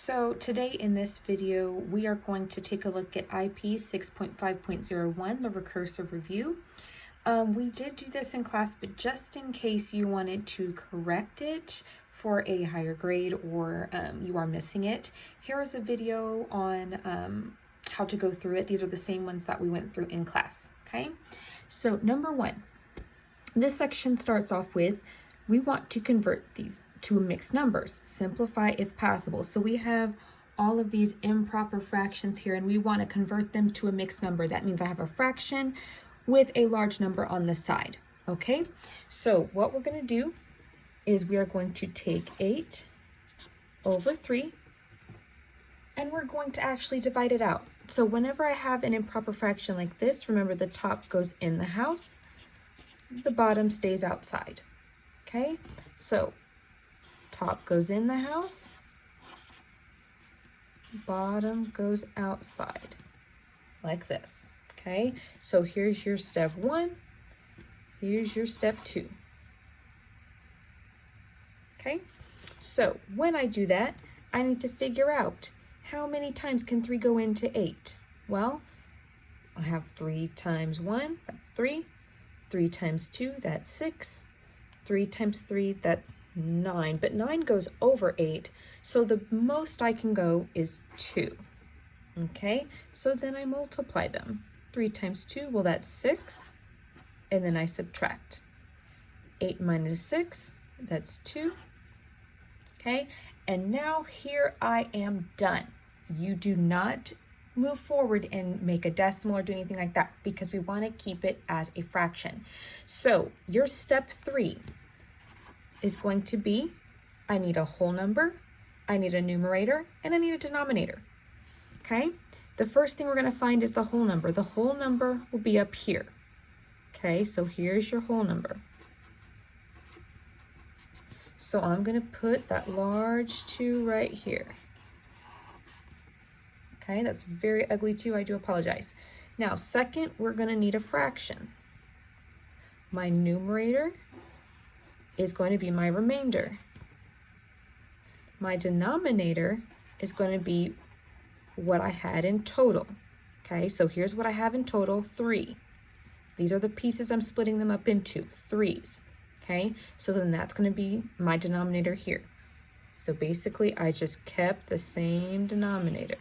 So today in this video, we are going to take a look at IP 6.5.01, the recursive review. We did do this in class, but just in case you wanted to correct it for a higher grade or you are missing it, here is a video on how to go through it. These are the same ones that we went through in class, okay? So number one, this section starts off with, we want to convert these to mixed numbers, simplify if possible. So we have all of these improper fractions here and we want to convert them to a mixed number. That means I have a fraction with a large number on the side, okay? So what we're going to do is we are going to take 8 over 3 and we're going to actually divide it out. So whenever I have an improper fraction like this, remember the top goes in the house, the bottom stays outside, okay? So top goes in the house, bottom goes outside, like this, okay? So here's your step 1, here's your step 2, okay? So when I do that, I need to figure out how many times can 3 go into 8? Well, I have 3 times 1, that's 3. 3 times 2, that's 6. 3 times 3, that's 9. But 9 goes over 8, so the most I can go is 2. Okay, so then I multiply them. 3 times 2, well, that's 6. And then I subtract. 8 minus 6, that's 2. Okay, and now here I am done. You do not move forward and make a decimal or do anything like that because we want to keep it as a fraction. So your step 3 is going to be, I need a whole number, I need a numerator, and I need a denominator. Okay, the first thing we're going to find is the whole number. The whole number will be up here. Okay, so here's your whole number. So I'm going to put that large 2 right here. Okay, that's very ugly too, I do apologize. Now, second, we're going to need a fraction. My numerator is going to be my remainder. My denominator is going to be what I had in total. Okay, so here's what I have in total, 3. These are the pieces I'm splitting them up into, 3s. Okay, so then that's going to be my denominator here. So basically, I just kept the same denominator.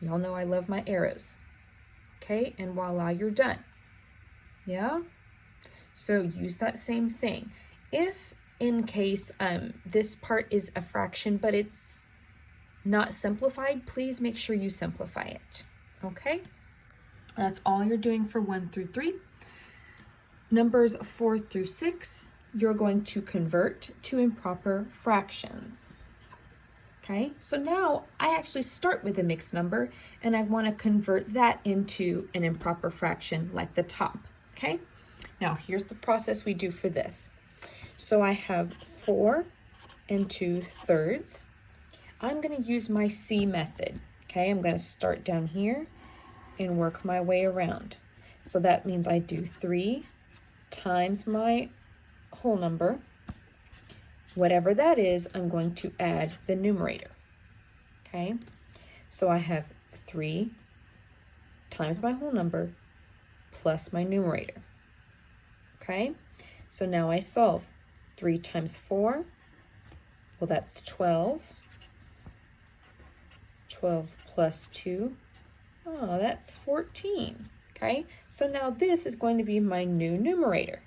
Y'all know I love my arrows. Okay, and voila, you're done. Yeah? So use that same thing. If in case this part is a fraction, but it's not simplified, please make sure you simplify it. Okay? That's all you're doing for 1 through 3. Numbers 4 through 6, you're going to convert to improper fractions. Okay, so now I actually start with a mixed number and I want to convert that into an improper fraction like the top. Okay, now here's the process we do for this. So I have 4 2/3. I'm going to use my C method. Okay, I'm going to start down here and work my way around. So that means I do 3 times my whole number. Whatever that is, I'm going to add the numerator. Okay, so I have 3 times my whole number plus my numerator. Okay, so now I solve. 3 times 4, well, that's 12. 12 plus 2, oh, that's 14. Okay, so now this is going to be my new numerator.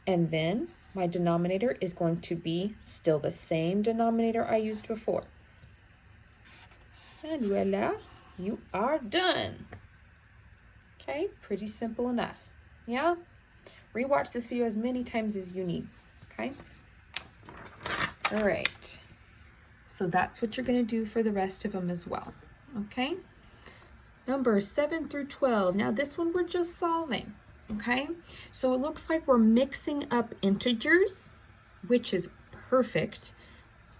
And then my denominator is going to be still the same denominator I used before. And voila, you are done. Okay, pretty simple enough. Yeah? Rewatch this video as many times as you need. Okay? All right. So that's what you're going to do for the rest of them as well. Okay? Numbers 7 through 12. Now this one we're just solving. Okay, so it looks like we're mixing up integers, which is perfect.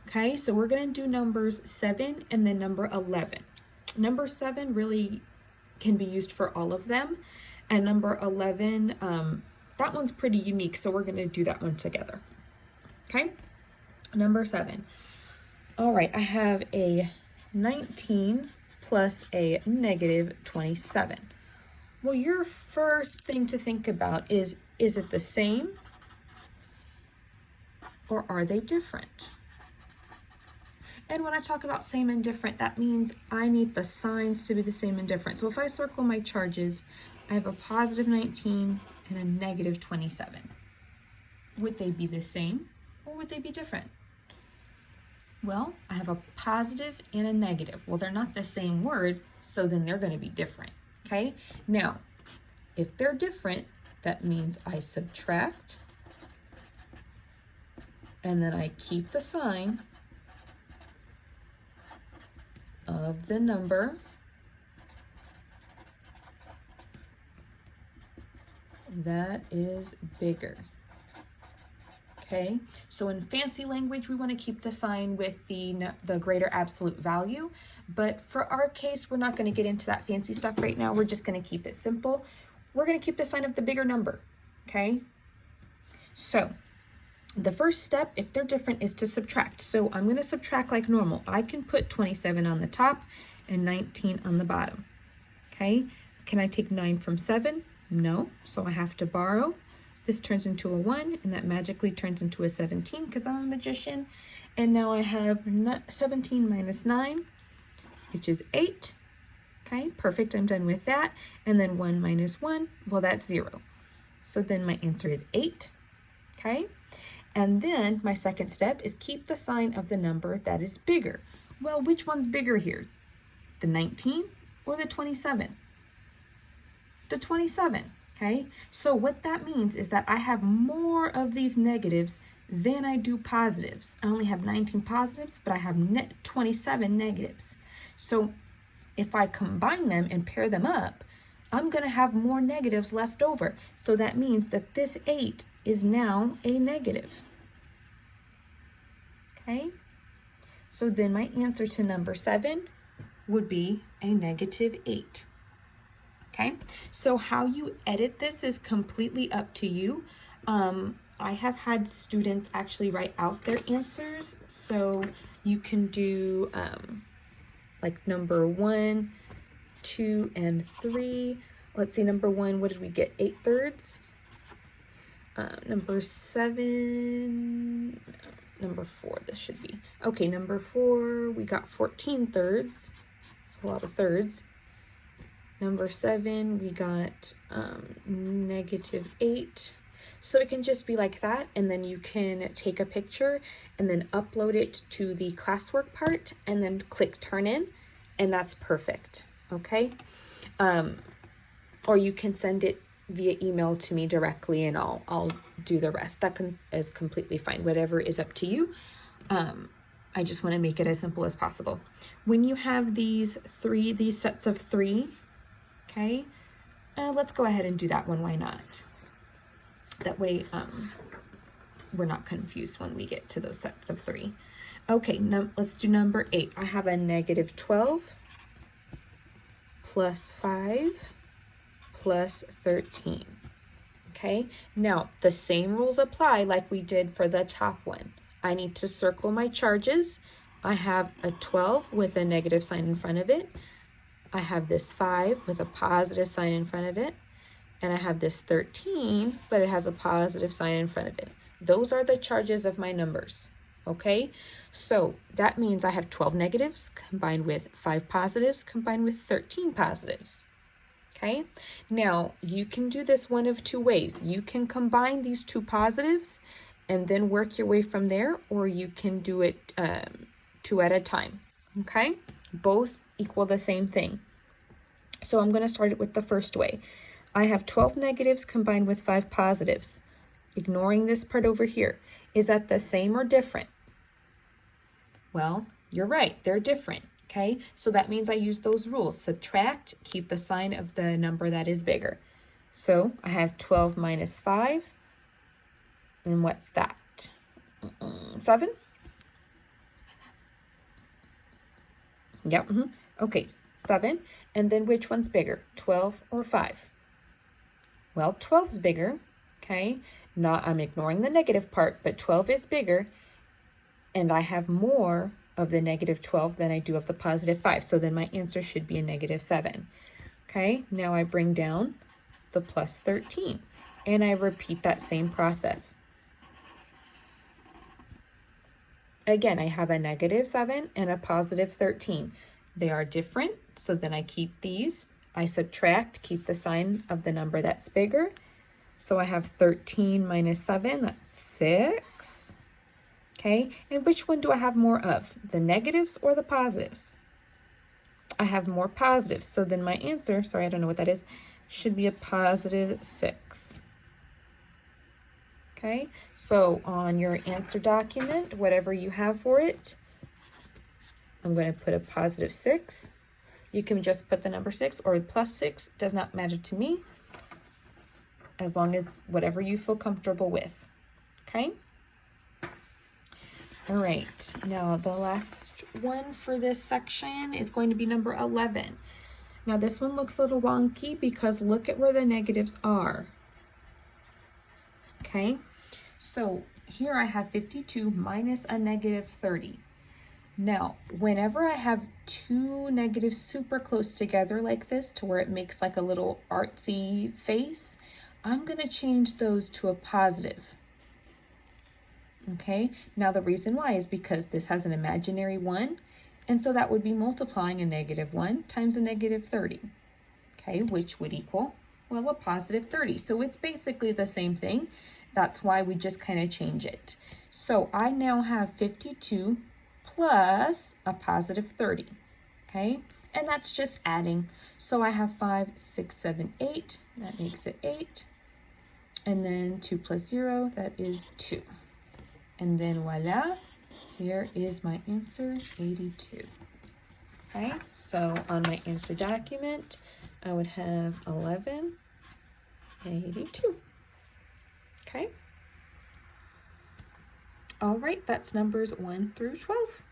Okay, so we're going to do numbers 7 and then number 11. Number 7 really can be used for all of them, and number 11, that one's pretty unique, so we're going to do that one together. Okay, Number 7. All right, I have a 19 plus a negative 27. Well, your first thing to think about is it the same or are they different? And when I talk about same and different, that means I need the signs to be the same and different. So if I circle my charges, I have a positive 19 and a negative 27. Would they be the same or would they be different? Well, I have a positive and a negative. Well, they're not the same word, so then they're going to be different, okay? Now, if they're different, that means I subtract, and then I keep the sign of the number that is bigger. Okay, so in fancy language, we want to keep the sign with the greater absolute value, but for our case, we're not going to get into that fancy stuff right now. We're just going to keep it simple. We're going to keep the sign of the bigger number, okay? So the first step, if they're different, is to subtract. So I'm going to subtract like normal. I can put 27 on the top and 19 on the bottom, okay? Can I take 9 from 7? No, so I have to borrow. This turns into a 1, and that magically turns into a 17 because I'm a magician. And now I have 17 minus 9, which is 8. Okay, perfect, I'm done with that. And then 1 minus 1, well, that's 0. So then my answer is 8, okay? And then my second step is keep the sign of the number that is bigger. Well, which one's bigger here? The 19 or the 27? The 27. Okay, so what that means is that I have more of these negatives than I do positives. I only have 19 positives, but I have 27 negatives. So if I combine them and pair them up, I'm going to have more negatives left over. So that means that this 8 is now a negative. Okay, so then my answer to number 7 would be a negative 8. Okay, so how you edit this is completely up to you. I have had students actually write out their answers, so you can do like number 1, 2, and 3. Let's see, number 1, what did we get? 8/3. Number 7, number 4, this should be. Okay, number 4, we got 14/3. It's a lot of thirds. Number 7, we got negative 8. So it can just be like that, and then you can take a picture and then upload it to the classwork part and then click turn in, and that's perfect, okay? Or you can send it via email to me directly and I'll do the rest. That is completely fine, whatever is up to you. I just want to make it as simple as possible. When you have these sets of 3, okay, let's go ahead and do that one. Why not? That way we're not confused when we get to those sets of 3. Okay, now let's do number 8. I have a negative 12 plus 5 plus 13. Okay, now the same rules apply like we did for the top one. I need to circle my charges. I have a 12 with a negative sign in front of it. I have this 5 with a positive sign in front of it. And I have this 13, but it has a positive sign in front of it. Those are the charges of my numbers, okay? So that means I have 12 negatives combined with 5 positives combined with 13 positives, okay? Now, you can do this one of 2 ways. You can combine these 2 positives and then work your way from there, or you can do it 2 at a time, okay? Both equal the same thing. So I'm going to start it with the first way. I have 12 negatives combined with 5 positives. Ignoring this part over here. Is that the same or different? Well, you're right, they're different, okay? So that means I use those rules. Subtract, keep the sign of the number that is bigger. So I have 12 minus 5. And what's that? 7? Yep. Okay, 7. And then which one's bigger, 12 or 5? Well, 12 is bigger, okay? I'm ignoring the negative part, but 12 is bigger. and I have more of the negative 12 than I do of the positive 5. So then my answer should be a negative 7. Okay, now I bring down the plus 13, and I repeat that same process. Again, I have a negative 7 and a positive 13. They are different, so then I keep these. I subtract, keep the sign of the number that's bigger. So I have 13 minus 7, that's 6. Okay, and which one do I have more of? The negatives or the positives? I have more positives, so then my answer, sorry, I don't know what that is, should be a positive 6. Okay, so on your answer document, whatever you have for it, I'm going to put a positive 6. You can just put the number 6 or plus 6, does not matter to me, as long as whatever you feel comfortable with. Okay? All right, now the last one for this section is going to be number 11. Now this one looks a little wonky because look at where the negatives are. Okay, so here I have 52 minus a negative 30. Now, whenever I have two negatives super close together like this to where it makes like a little artsy face, I'm going to change those to a positive. Okay, now the reason why is because this has an imaginary 1, and so that would be multiplying a negative 1 times a negative 30. Okay, which would equal, well, a positive 30. So it's basically the same thing. That's why we just kind of change it. So I now have 52 plus a positive 30, okay? And that's just adding. So I have 5, 6, 7, 8. That makes it 8. And then 2 plus 0, that is 2. And then voila, here is my answer, 82. Okay, so on my answer document, I would have 11, 82. Okay. All right, that's numbers 1 through 12.